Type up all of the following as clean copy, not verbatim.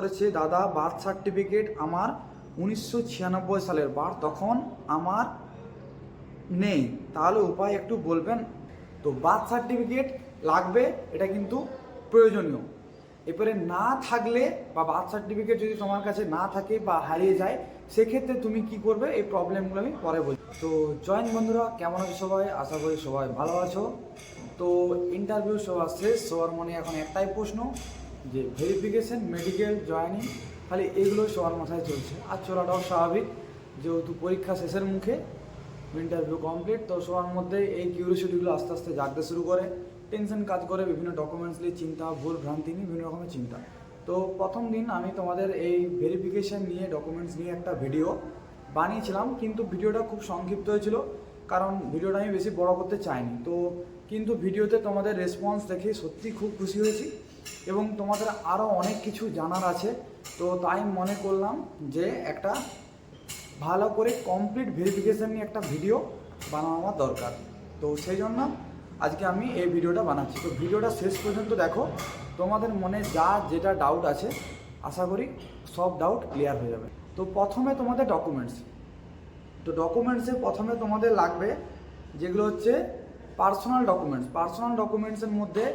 করেছে দাদা birth certificate আমার 1996 সালের বার্থ, তখন আমার নেই, তাহলে উপায় একটু বলবেন। তো বার্থ সার্টিফিকেট লাগবে, এটা কিন্তু প্রয়োজনীয়। এরপরে না থাকলে বা বার্থ সার্টিফিকেট যদি তোমার কাছে না থাকে বা হারিয়ে যায়, সেক্ষেত্রে তুমি কি করবে, এই প্রবলেমগুলো আমি পরে বলছি। তো জয়েন বন্ধুরা, কেমন আছো সবাই? আশা করি সবাই ভালো আছো। তো ইন্টারভিউ সবার শেষ, সবার মনে এখন একটাই প্রশ্ন যে ভেরিফিকেশন, মেডিকেল, জয়েনিং, খালি এগুলো সবার মাথায় চলছে। আর চলাটাও স্বাভাবিক, যেহেতু পরীক্ষা শেষের মুখে, ইন্টারভিউ কমপ্লিট, তো সবার মধ্যে এই কিউরিওসিটিগুলো আস্তে আস্তে জাগতে শুরু করে, টেনশন কাজ করে, বিভিন্ন ডকুমেন্টস নিয়ে চিন্তা, ভুল ভ্রান্তি নিয়ে বিভিন্ন রকমের চিন্তা। তো প্রথম দিন আমি তোমাদের এই ভেরিফিকেশন নিয়ে, ডকুমেন্টস নিয়ে একটা ভিডিও বানিয়েছিলাম, কিন্তু ভিডিওটা খুব সংক্ষিপ্ত হয়েছিল, কারণ ভিডিওটা আমি বেশি বড় করতে চাইনি। তো কিন্তু ভিডিওতে তোমাদের রেসপন্স দেখে সত্যি খুব খুশি হয়েছি, এবং তোমাদের আরও অনেক কিছু জানার আছে। তো তাই মনে করলাম যে একটা ভালো করে কমপ্লিট ভেরিফিকেশান নিয়ে একটা ভিডিও বানানো আমার দরকার। তো সেই জন্য আজকে আমি এই ভিডিওটা বানাচ্ছি। তো ভিডিওটা শেষ পর্যন্ত দেখো, তোমাদের মনে যা যেটা ডাউট আছে আশা করি সব ডাউট ক্লিয়ার হয়ে যাবে। তো প্রথমে তোমাদের ডকুমেন্টস। তো ডকুমেন্টসে প্রথমে তোমাদের লাগবে যেগুলো হচ্ছে পার্সোনাল ডকুমেন্টস। পার্সোনাল ডকুমেন্টসের মধ্যে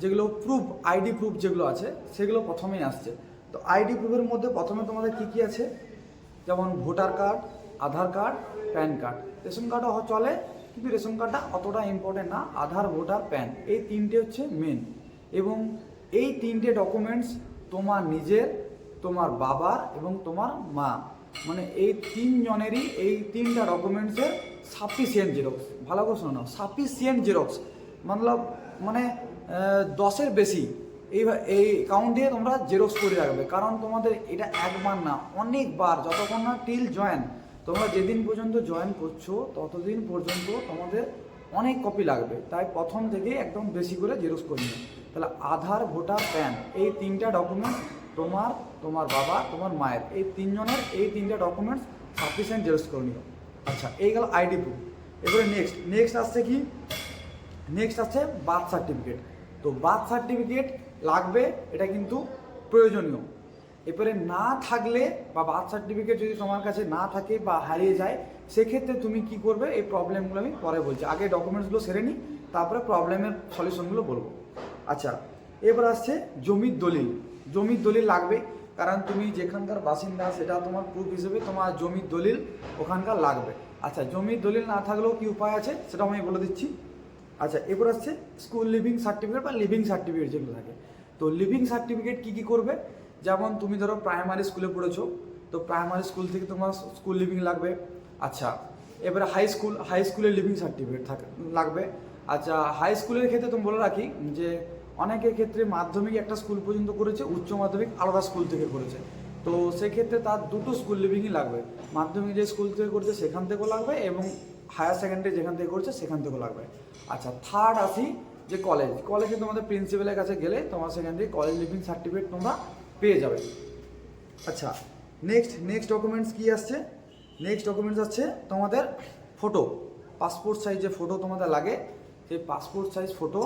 যেগুলো প্রুফ, আইডি প্রুফ যেগুলো আছে, সেগুলো প্রথমেই আসছে। তো আইডি প্রুফের মধ্যে প্রথমে তোমাদের কী কী আছে, যেমন ভোটার কার্ড, আধার কার্ড, প্যান কার্ড। রেশন কার্ডও চলে, কিন্তু রেশন কার্ডটা অতটা ইম্পর্টেন্ট না। আধার, ভোটার, প্যান, এই তিনটে হচ্ছে মেন। এবং এই তিনটে ডকুমেন্টস তোমার নিজের, তোমার বাবার এবং তোমার মা, মানে এই তিনজনেরই এই তিনটা ডকুমেন্টসের সাফিসিয়েন্ট জেরক্স। ভালো করে শোনো, সাফিসিয়েন্ট জেরক্স মানে 10-এর বেশি এই অ্যাকাউন্টে তোমরা জেরক্স করে রাখবে। কারণ তোমাদের এটা একবার না, অনেকবার, যতক্ষণ না টিল জয়েন, তোমরা যেদিন পর্যন্ত জয়েন করছো ততদিন পর্যন্ত তোমাদের অনেক কপি লাগবে। তাই প্রথম থেকে একদম বেশি করে জেরক্স করে নিও। তাহলে আধার, ভোটার, প্যান, এই তিনটা ডকুমেন্টস তোমার, তোমার বাবা, তোমার মায়ের, এই তিনজনের এই তিনটা ডকুমেন্টস সাফিসিয়েন্ট জেরক্স করে নিও। আচ্ছা, এই গেল আইডি প্রুফ। এবারে নেক্সট আসছে কি, নেক্সট আসছে বার্থ সার্টিফিকেট। তো বার্থ সার্টিফিকেট লাগবে, এটা কিন্তু প্রয়োজনীয়। এরপরে না থাকলে বা বার্থ সার্টিফিকেট যদি তোমার কাছে না থাকে বা হারিয়ে যায়, সেক্ষেত্রে তুমি কি করবে, এই প্রবলেমগুলো আমি পরে বলছি। আগে ডকুমেন্টসগুলো সেরে নিই, তারপরে প্রবলেমের সলিউশনগুলো বলবো। আচ্ছা, এবার আসছে জমির দলিল। জমির দলিল লাগবে, কারণ তুমি যেখানকার বাসিন্দা সেটা তোমার প্রুফ হিসেবে তোমার জমির দলিল ওখানকার লাগবে। আচ্ছা, জমির দলিল না থাকলেও কি উপায় আছে সেটাও আমি বলে দিচ্ছি। আচ্ছা, এবার আসছে স্কুল লিভিং সার্টিফিকেট বা লিভিং সার্টিফিকেট যেগুলো থাকে। তো লিভিং সার্টিফিকেট কী কী করবে, যেমন তুমি ধরো প্রাইমারি স্কুলে পড়েছো, তো প্রাইমারি স্কুল থেকে তোমার স্কুল লিভিং লাগবে। আচ্ছা, এবারে হাই স্কুলের লিভিং সার্টিফিকেট লাগবে। আচ্ছা, হাই স্কুলের ক্ষেত্রে তুমি বলে রাখি যে অনেকের ক্ষেত্রে মাধ্যমিক একটা স্কুল পর্যন্ত করেছে, উচ্চ মাধ্যমিক আলাদা স্কুল থেকে করেছে। তো সেক্ষেত্রে তার দুটো স্কুল লিভিংই লাগবে। মাধ্যমিক যে স্কুল থেকে করেছে সেখান থেকেও লাগবে, এবং হায়ার সেকেন্ডারি যেখান থেকে করছে সেখান থেকেও লাগবে। আচ্ছা, থার্ড আসি যে কলেজে তোমাদের প্রিন্সিপালের কাছে গেলে তোমার সেখান থেকে কলেজ লিভিং সার্টিফিকেট তোমরা পেয়ে যাবে। আচ্ছা, নেক্সট ডকুমেন্টস কী আসছে, নেক্সট ডকুমেন্টস আসছে তোমাদের ফটো। পাসপোর্ট সাইজে ফটো তোমাদের লাগে। সেই পাসপোর্ট সাইজ ফটো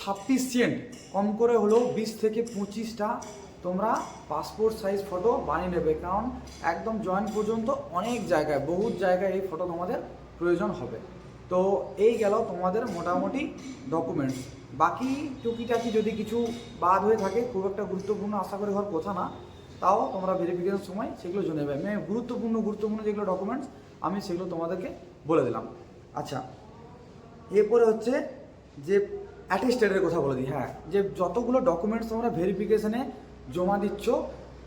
সাফিসিয়েন্ট, কম করে হলেও 20 থেকে 25টা তোমরা পাসপোর্ট সাইজ ফটো বানিয়ে নেবে, কারণ একদম জয়েন পর্যন্ত অনেক জায়গায়, বহু জায়গায় এই ফটো তোমাদের প্রয়োজন হবে। তো এই গেল তোমাদের মোটামুটি ডকুমেন্টস। বাকি টুকিটাকি যদি কিছু বাদ হয়ে থাকে, খুব একটা গুরুত্বপূর্ণ আশা করি হওয়ার কথা না, তাও তোমরা ভেরিফিকেশন সময় সেগুলো জেনে নেবে। গুরুত্বপূর্ণ যেগুলো ডকুমেন্টস আমি সেগুলো তোমাদেরকে বলে দিলাম। আচ্ছা, এরপরে হচ্ছে যে অ্যাটেস্টেডের কথা বলে দিই। হ্যাঁ, যে যতগুলো ডকুমেন্টস তোমরা ভেরিফিকেশানে জমা দিচ্ছ,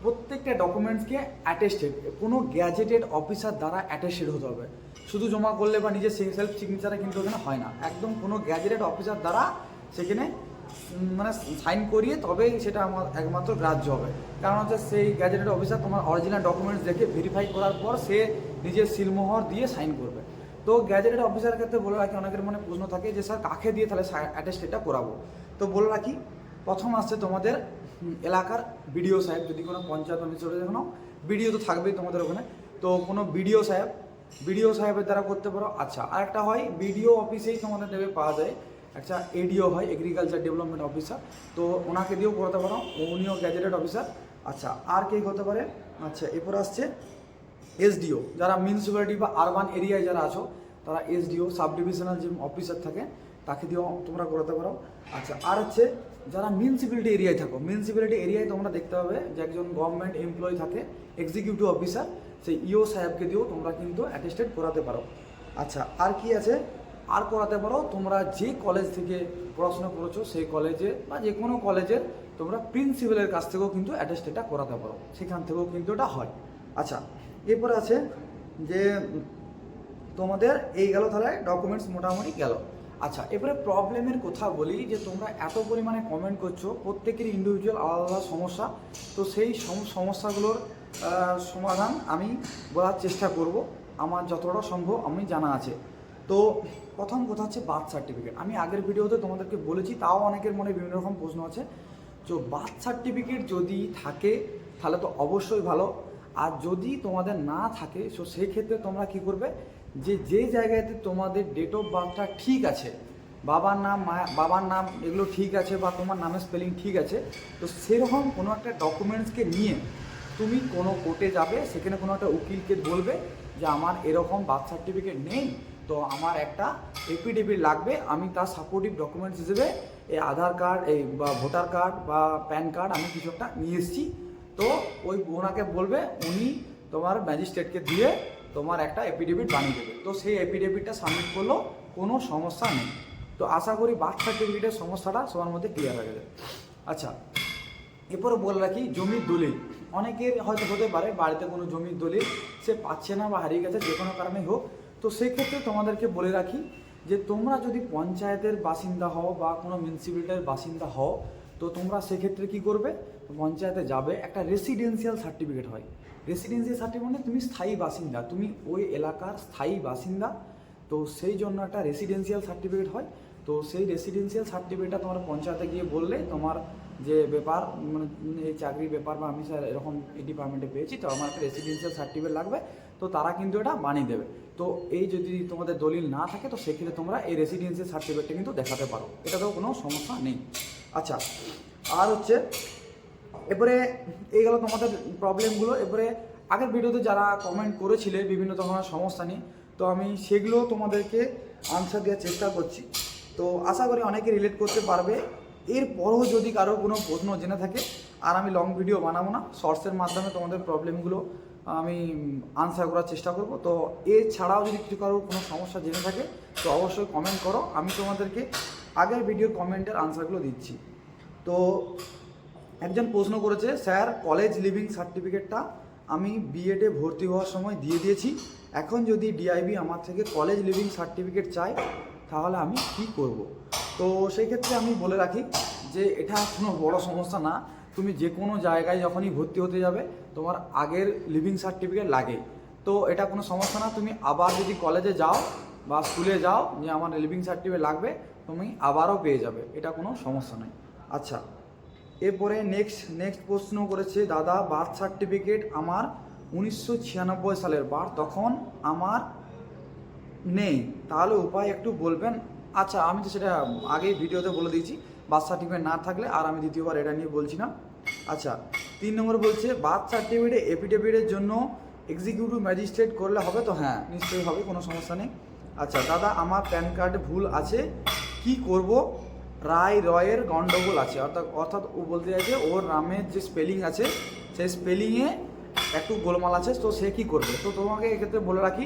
প্রত্যেকটা ডকুমেন্টসকে অ্যাটেস্টেড, কোনো গ্যাজেটেড অফিসার দ্বারা অ্যাটেস্টেড হতে হবে। শুধু জমা করলে বা নিজের সেলফ সিগনেচারে কিন্তু ওখানে হয় না, একদম কোনো গ্যাজেটেড অফিসার দ্বারা সেখানে মানে সাইন করিয়ে তবেই সেটা আমার একমাত্র গ্রাহ্য হবে। কারণ হচ্ছে সেই গ্যাজেটেড অফিসার তোমার অরিজিনাল ডকুমেন্টস দেখে ভেরিফাই করার পর সে নিজের সিলমোহর দিয়ে সাইন করবে। তো গ্যাজেটেড অফিসারের ক্ষেত্রে বলে রাখি, অনেকের মনে প্রশ্ন থাকে যে স্যার কাকে দিয়ে তাহলে অ্যাটেস্টেডটা করাবো। তো বলে রাখি, প্রথম আসছে তোমাদের এলাকার বিডিও সাহেব, যদি কোনো পঞ্চায়েত অফিসে কোনো বিডিও তো থাকবেই তোমাদের ওখানে, তো কোনো বিডিও সাহেবের দ্বারা করতে পারো। আচ্ছা, আরেকটা হয় বিডিও অফিসেই তোমাদের দেবে পাওয়া যায়, একটা এডিও হয়, এগ্রিকালচার ডেভেলপমেন্ট অফিসার, তো ওনাকে দিয়েও করাতে পারো, উনিও গ্যাজেটেড অফিসার। আচ্ছা আর কে হতে পারে? আচ্ছা এরপর আসছে এসডিও, যারা মিউনিসিপ্যালিটি বা আরবান এরিয়ায় যারা আছো তারা এসডিও সাব ডিভিশনাল যে অফিসার থাকে তাকে দিয়েও তোমরা করাতে পারো। আচ্ছা আর হচ্ছে যারা মিউনিসিপ্যালিটি এরিয়ায় থাকো, মিউনিসিপ্যালিটি এরিয়ায় তোমরা দেখতে পাবে যে একজন গভর্নমেন্ট এমপ্লয়ি থাকে এক্সিকিউটিভ অফিসার, সেই ইও সাহেবকে দিয়েও তোমরা কিন্তু অ্যাটেস্টেড করাতে পারো। আচ্ছা আর কি আছে? আর করাতে পারো তোমরা যে কলেজ থেকে পড়াশোনা করেছো সেই কলেজে বা যে কোনো কলেজের তোমরা প্রিন্সিপালের কাছ থেকেও কিন্তু অ্যাটেস্টেডটা করাতে পারো, সেখান থেকেও কিন্তু এটা হয়। আচ্ছা এরপরে আছে যে তোমাদের এই গেল, তাহলে ডকুমেন্টস মোটামুটি গেল। আচ্ছা এবারে প্রবলেমের কথা বলি, যে তোমরা এত পরিমাণে কমেন্ট করছো, প্রত্যেকেরই ইন্ডিভিজুয়াল আলাদা আলাদা সমস্যা, তো সেই সমস্যাগুলোর সমাধান আমি বলার চেষ্টা করব, আমার যতটা সম্ভব আমি জানা আছে। তো প্রথম কথা হচ্ছে বার্থ সার্টিফিকেট। আমি আগের ভিডিওতে তোমাদেরকে বলেছি, তাও অনেকের মনে বিভিন্ন রকম প্রশ্ন আছে। তো বার্থ সার্টিফিকেট যদি থাকে তাহলে তো অবশ্যই ভালো, আর যদি তোমাদের না থাকে তো সেই ক্ষেত্রে তোমরা কি করবে, যে জায়গাতে তোমাদের ডেট অফ বার্থটা ঠিক আছে, বাবার নাম এগুলো ঠিক আছে, বা তোমার নামের স্পেলিং ঠিক আছে, তো সেরকম কোনো একটা ডকুমেন্টসকে নিয়ে তুমি কোনো কোর্টে যাবে, সেখানে কোনো একটা উকিলকে বলবে যে আমার এরকম বার্থ সার্টিফিকেট নেই, তো আমার একটা এফিডেভিট লাগবে, আমি তার সাপোর্টিভ ডকুমেন্টস হিসেবে এই আধার কার্ড এই বা ভোটার কার্ড বা প্যান কার্ড আমি কিছু একটা নিয়ে এসেছি। তো ওই ওনাকে বলবে, উনি তোমার ম্যাজিস্ট্রেটকে দিয়ে তোমার একটা এফিডেভিট বানিয়ে দেবে, তো সেই এফিডেভিটটা সাবমিট করলেও কোনো সমস্যা নেই। তো আশা করি বার্থ সার্টিফিকেটের সমস্যাটা সবার মধ্যে ক্লিয়ার হয়ে গেছে। আচ্ছা এরপরে বলে রাখি জমির দলিল, অনেকের হয়তো হতে পারে বাড়িতে কোনো জমির দলিল সে পাচ্ছে না বা হারিয়ে গেছে, যে কোনো কারণেই হোক, তো সেক্ষেত্রে তোমাদেরকে বলে রাখি যে তোমরা যদি পঞ্চায়েতের বাসিন্দা হও বা কোনো মিউনিসিপ্যালিটির বাসিন্দা হও, তো তোমরা সেক্ষেত্রে কী করবে, পঞ্চায়েতে যাবে, একটা রেসিডেন্সিয়াল সার্টিফিকেট হয়। রেসিডেন্সিয়াল সার্টিফিকেট মানে তুমি স্থায়ী বাসিন্দা, তুমি ওই এলাকার স্থায়ী বাসিন্দা, তো সেই জন্য একটা রেসিডেন্সিয়াল সার্টিফিকেট হয়। তো সেই রেসিডেন্সিয়াল সার্টিফিকেটটা তোমার পঞ্চায়েতে গিয়ে বললে, তোমার যে ব্যাপার মানে এই চাকরির ব্যাপার বা আমি স্যার এরকম এই ডিপার্টমেন্টে পেয়েছি, তো আমার একটা রেসিডেন্সিয়াল সার্টিফিকেট লাগবে, তো তারা কিন্তু এটা বানিয়ে দেবে। তো এই যদি তোমাদের দলিল না থাকে, তো সেক্ষেত্রে তোমরা এই রেসিডেন্সিয়াল সার্টিফিকেটটা কিন্তু দেখাতে পারো, এটাতেও কোনো সমস্যা নেই। আচ্ছা আর হচ্ছে এরপরে এই গেল তোমাদের প্রবলেমগুলো। এরপরে আগের ভিডিওতে যারা কমেন্ট করেছিলে বিভিন্ন ধরনের সমস্যা নিয়ে, তো আমি সেগুলো তোমাদেরকে আনসার দেওয়ার চেষ্টা করছি, তো আশা করি অনেকে রিলেট করতে পারবে। এরপরও যদি কারো কোনো প্রশ্ন জেনে থাকে, আর আমি লং ভিডিও বানাবো না, শর্টসের মাধ্যমে তোমাদের প্রবলেমগুলো আমি আনসার করার চেষ্টা করব। তো এছাড়াও যদি কিছু কারোর কোনো সমস্যা জেনে থাকে, তো অবশ্যই কমেন্ট করো, আমি তোমাদেরকে আগের ভিডিওর কমেন্টের আনসারগুলো দিচ্ছি। তো একজন প্রশ্ন করেছে, স্যার কলেজ লিভিং সার্টিফিকেটটা আমি বিএডে ভর্তি হওয়ার সময় দিয়ে দিয়েছি, এখন যদি ডিআইবি আমার থেকে কলেজ লিভিং সার্টিফিকেট চাই তাহলে আমি কি করব? তো সেই ক্ষেত্রে আমি বলে রাখি যে এটা কোনো বড় সমস্যা না, তুমি যে কোনো জায়গায় যখনই ভর্তি হতে যাবে তোমার আগের লিভিং সার্টিফিকেট লাগে, তো এটা কোনো সমস্যা না। তুমি আবার যদি কলেজে যাও বা স্কুলে যাও যে আমার লিভিং সার্টিফিকেট লাগবে, তুমি আবারও পেয়ে যাবে, এটা কোনো সমস্যা নেই। আচ্ছা এরপরে নেক্সট প্রশ্ন করেছে, দাদা বার্থ সার্টিফিকেট আমার 1996 সালের তখন আমার নেই, তাহলে উপায় একটু বলবেন? আচ্ছা আমি তো সেটা আগেই ভিডিওতে বলে দিয়েছি, বার্থ সার্টিফিকেট না থাকলে আর আমি দ্বিতীয়বার এটা নিয়ে বলছি না। আচ্ছা 3 নম্বর বলছে, বার্থ সার্টিফিকেটে এফিডেভিটের জন্য এক্সিকিউটিভ ম্যাজিস্ট্রেট করলে হবে তো? হ্যাঁ নিশ্চয়ই হবে, কোনো সমস্যা নেই। আচ্ছা দাদা আমার প্যান কার্ডে ভুল আছে, কি করব? রয়ের গন্ডগোল আছে, অর্থাৎ ও বলতে চাইছে ওর নামের যে স্পেলিং আছে সেই স্পেলিংয়ে একটু গোলমাল আছে, তো সে কী করবে? তো তোমাকে এক্ষেত্রে বলে রাখি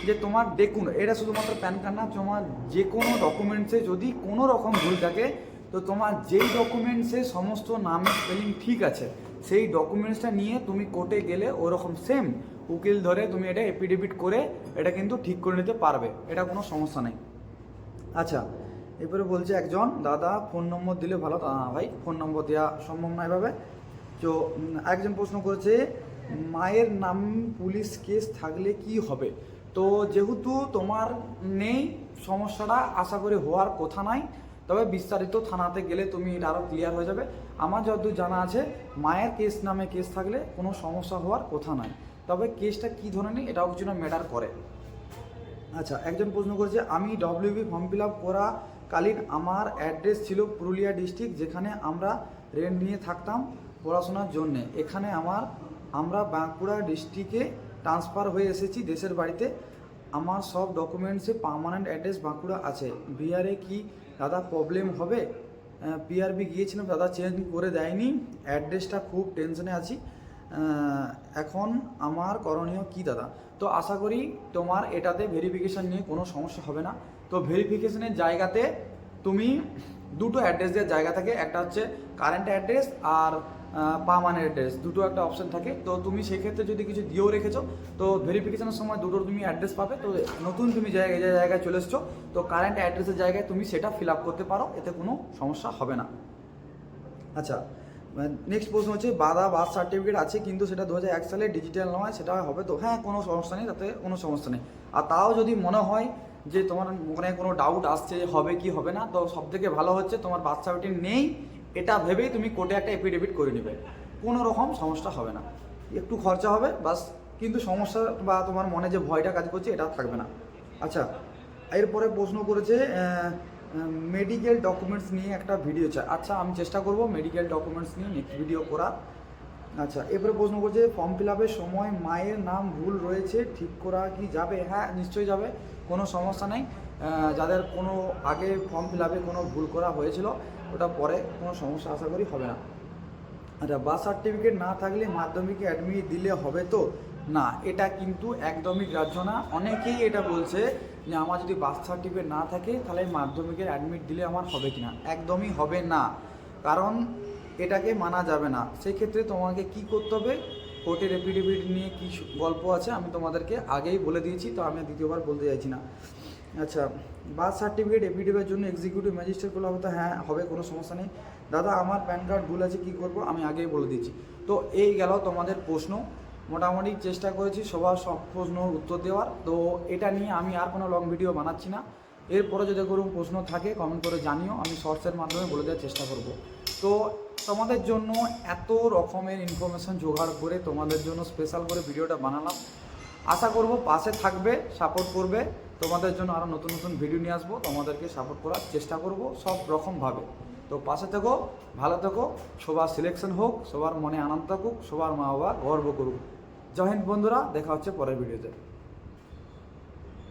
যে তোমার দেখুন, এটা শুধুমাত্র প্যান কার্ড না, তোমার যে কোনো ডকুমেন্টসে যদি কোনো রকম ভুল থাকে, তো তোমার যেই ডকুমেন্টসে সমস্ত নামের স্পেলিং ঠিক আছে সেই ডকুমেন্টসটা নিয়ে তুমি কোর্টে গেলে ওরকম সেম উকিল ধরে তুমি এটা এফিডেভিট করে এটা কিন্তু ঠিক করে নিতে পারবে, এটা কোনো সমস্যা নেই। আচ্ছা এরপরে বলছে একজন, দাদা ফোন নম্বর দিলে ভালো। ভাই ফোন নম্বর দেওয়া সম্ভব না এভাবে। তো একজন প্রশ্ন করেছে, মায়ের নাম পুলিশ কেস থাকলে কি হবে? তো যেহেতু তোমার নেই, সমস্যাটা আশা করি হওয়ার কথা নাই, তবে বিস্তারিত থানাতে গেলে তুমি এটা আরও ক্লিয়ার হয়ে যাবে। আমার যতদূর জানা আছে মায়ের নামে কেস থাকলে কোনো সমস্যা হওয়ার কথা নাই, তবে কেসটা কী ধরনের এটাও কিছু না ম্যাটার করে। আচ্ছা একজন প্রশ্ন করেছে, আমি ডব্লিউবি ফর্ম ফিল আপ করাকালীন আমার অ্যাড্রেস ছিল পুরুলিয়া ডিস্ট্রিক্ট, যেখানে আমরা রেন্ট নিয়ে থাকতাম, পড়াশোনার জন্যে এখানে আমরা বাঁকুড়া ডিস্ট্রিক্টে ট্রান্সফার হয়ে এসেছি দেশের বাড়িতে। আমার সব ডকুমেন্টসে পার্মানেন্ট অ্যাড্রেস বাঁকুড়া আছে। বিহারে কি দাদা প্রবলেম হবে? পিআরবি গিয়েছিলাম দাদা, চেঞ্জ করে দেয়নি, অ্যাড্রেসটা খুব টেনশনে আছি, এখন আমার করণীয় কি দাদা? তো আশা করি তোমার এটাতে ভেরিফিকেশান নিয়ে কোনো সমস্যা হবে না। তো ভেরিফিকেশানের জায়গাতে তুমি দুটো অ্যাড্রেস দেওয়ার জায়গা থাকে, একটা হচ্ছে কারেন্ট অ্যাড্রেস আর পার্মানেন্ট অ্যাড্রেস, দুটো একটা অপশন থাকে। তো তুমি সেক্ষেত্রে যদি কিছু দিয়েও রেখেছো তো ভেরিফিকেশনের সময় দুটো তুমি অ্যাড্রেস পাবে। তো নতুন তুমি যে জায়গায় চলে এসছো, তো কারেন্ট অ্যাড্রেসের জায়গায় তুমি সেটা ফিল আপ করতে পারো, এতে কোনো সমস্যা হবে না। আচ্ছা, নেক্সট প্রশ্ন হচ্ছে বার্থ সার্টিফিকেট আছে কিন্তু সেটা 2001 সালে ডিজিটাল নয়, সেটা হবে তো? হ্যাঁ, কোনো সমস্যা নেই, তাতে কোনো সমস্যা নেই। আর তাও যদি মনে হয় যে তোমার মনে কোনো ডাউট আসছে হবে কি হবে না, তো সবথেকে ভালো হচ্ছে তোমার বার্থ সার্টিফিকেট নেই এটা ভেবেই তুমি কোর্টে একটা এফিডেভিট করে নেবে, কোনো রকম সমস্যা হবে না। একটু খরচা হবে বাস, কিন্তু সমস্যা বা তোমার মনে যে ভয়টা কাজ করছে এটা থাকবে না। আচ্ছা, এরপরে প্রশ্ন করেছে মেডিকেল ডকুমেন্টস নিয়ে একটা ভিডিও চাই। আচ্ছা, আমি চেষ্টা করব মেডিকেল ডকুমেন্টস নিয়ে নেক্সট ভিডিও করার। আচ্ছা, এরপরে প্রশ্ন করছে ফর্ম ফিল আপের সময় মায়ের নাম ভুল রয়েছে, ঠিক করা কি যাবে? হ্যাঁ, নিশ্চয়ই যাবে, কোনো সমস্যা নেই। যাদের কোনো আগে ফর্ম ফিল আপে কোনো ভুল করা হয়েছিল ওটা পরে কোনো সমস্যা আশা করি হবে না। আচ্ছা, বার্থ সার্টিফিকেট না থাকলে মাধ্যমিকে অ্যাডমিট দিলে হবে তো? না, এটা কিন্তু একদমই গ্রাহ্য না। অনেকেই এটা বলছে যে আমার যদি বার্থ সার্টিফিকেট না থাকে তাহলে মাধ্যমিকের অ্যাডমিট দিলে আমার হবে কি না, একদমই হবে না, কারণ এটাকে মানা যাবে না। সেক্ষেত্রে তোমাকে কি করতে হবে, কোর্টের এফিডেভিট নিয়ে কী গল্প আছে আমি তোমাদেরকে আগেই বলে দিয়েছি, তো আমি দ্বিতীয়বার বলতে চাইছি না। আচ্ছা, বার্থ সার্টিফিকেট এফিডেভিটের জন্য এক্সিকিউটিভ ম্যাজিস্ট্রেট করলে হবে তো? হ্যাঁ, হবে, কোনো সমস্যা নেই। দাদা আমার প্যান কার্ড ভুল আছে, কী করবো? আমি আগেই বলে দিচ্ছি। তো এই গেল তোমাদের প্রশ্ন, মোটামুটি চেষ্টা করেছি সবার সব প্রশ্নর উত্তর দেওয়ার। তো এটা নিয়ে আমি আর কোনো লং ভিডিও বানাচ্ছি না। এরপরে যদি কোনো প্রশ্ন থাকে কমেন্ট করে জানিও, আমি শর্টসের মাধ্যমে বলে দেওয়ার চেষ্টা করব। তো তোমাদের জন্য এত রকমের ইনফরমেশান জোগাড় করে তোমাদের জন্য স্পেশাল করে ভিডিওটা বানালাম। আশা করব পাশে থাকবে, সাপোর্ট করবে। তোমাদের জন্য আরও নতুন নতুন ভিডিও নিয়ে আসবো, তোমাদেরকে সাপোর্ট করার চেষ্টা করব সব রকমভাবে। তো পাশে থেকো, ভালো থেকো, সবার সিলেকশন হোক, সবার মনে আনন্দ থাকুক, সবার মা বাবা গর্ব করুক। জয় হিন্দ বন্ধুরা, দেখা হচ্ছে পরের ভিডিওতে।